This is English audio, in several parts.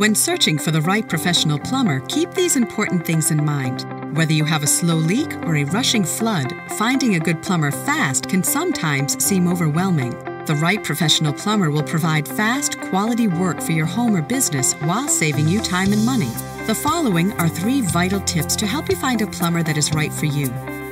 When searching for the right professional plumber, keep these important things in mind. Whether you have a slow leak or a rushing flood, finding a good plumber fast can sometimes seem overwhelming. The right professional plumber will provide fast, quality work for your home or business while saving you time and money. The following are 3 vital tips to help you find a plumber that is right for you.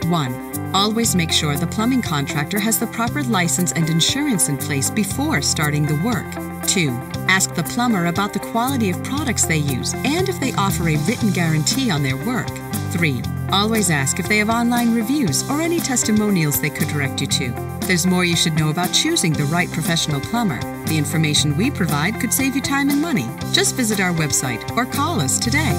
1. Always make sure the plumbing contractor has the proper license and insurance in place before starting the work. 2. Ask the plumber about the quality of products they use and if they offer a written guarantee on their work. 3. Always ask if they have online reviews or any testimonials they could direct you to. There's more you should know about choosing the right professional plumber. The information we provide could save you time and money. Just visit our website or call us today.